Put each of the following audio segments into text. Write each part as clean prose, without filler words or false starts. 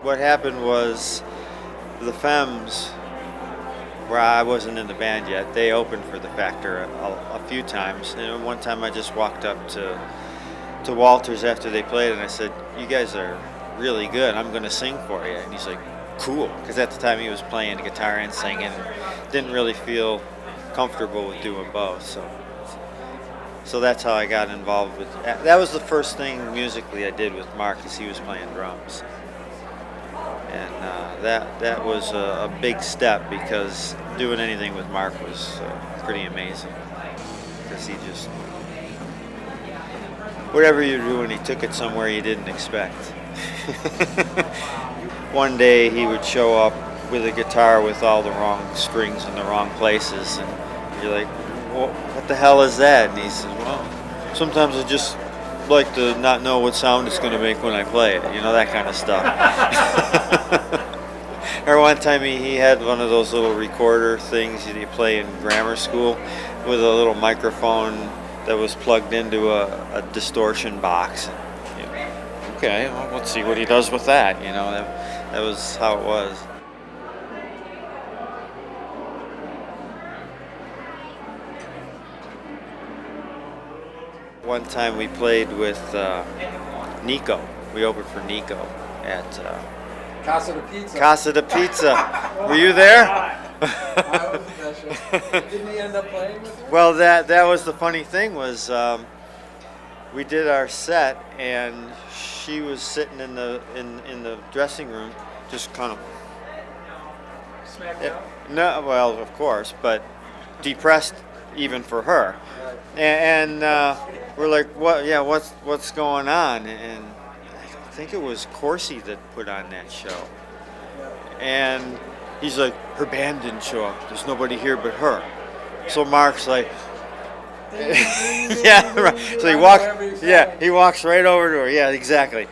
What happened was the Femmes, where I wasn't in the band yet, they opened for the Factor a few times. And one time I just walked up to Walters after they played and I said, "You guys are really good. I'm going to sing for you." And he's like, "Cool." Because at the time he was playing guitar and singing and didn't really feel comfortable with doing both. So that's how I got involved with that. Was the first thing musically I did with Mark, is he was playing drums. And that was a big step, because doing anything with Mark was pretty amazing. Because he just, whatever you're doing, he took it somewhere you didn't expect. One day he would show up with a guitar with all the wrong strings in the wrong places, and you're like, well, what the hell is that? And he says, well, sometimes I just like to not know what sound it's going to make when I play it, that kind of stuff. Or one time he had one of those little recorder things that you play in grammar school with a little microphone that was plugged into a distortion box. Okay, well, let's see what he does with that. That was how it was. One time we played with Nico. We opened for Nico at Casa de Pizza. Casa de Pizza. Were you there? I wasn't that sure. Didn't he end up playing with you? Well, that was the funny thing, was we did our set and she was sitting in the dressing room, just kind of Smacked out? no, well, of course, but depressed even for her. Right. And we're like, what? Yeah, what's going on? And I think it was Corsi that put on that show. Yeah. And he's like, her band didn't show up. There's nobody here but her. So Mark's like, yeah, right. So he walks right over to her. Yeah, exactly.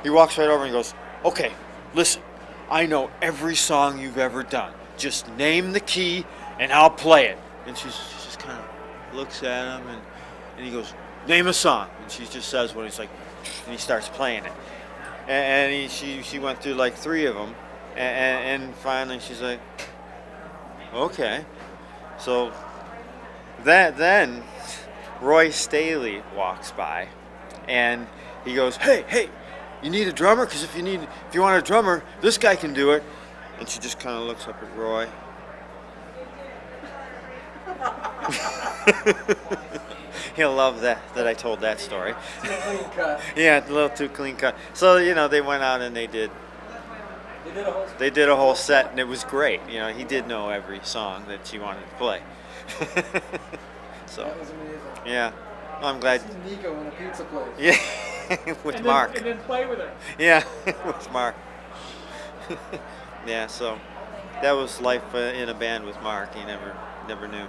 He walks right over and goes, okay, listen, I know every song you've ever done. Just name the key and I'll play it. And she just kind of looks at him and he goes, name a song. And she just says what he's like, and he starts playing it. And she went through like 3 of them. And finally she's like, okay. So then Roy Staley walks by and he goes, hey, you need a drummer? Because if you want a drummer, this guy can do it. And she just kind of looks up at Roy. He'll love that I told that story. Too clean cut. Yeah, a little too clean cut. So, they went out and they did a whole set, and it was great. He did know every song that she wanted to play. So, That was amazing. yeah. Well, I'm glad. This is Nico in a pizza place. Yeah, with Mark. And then play with her. Yeah, with Mark. Yeah, so that was life in a band with Mark. You never knew.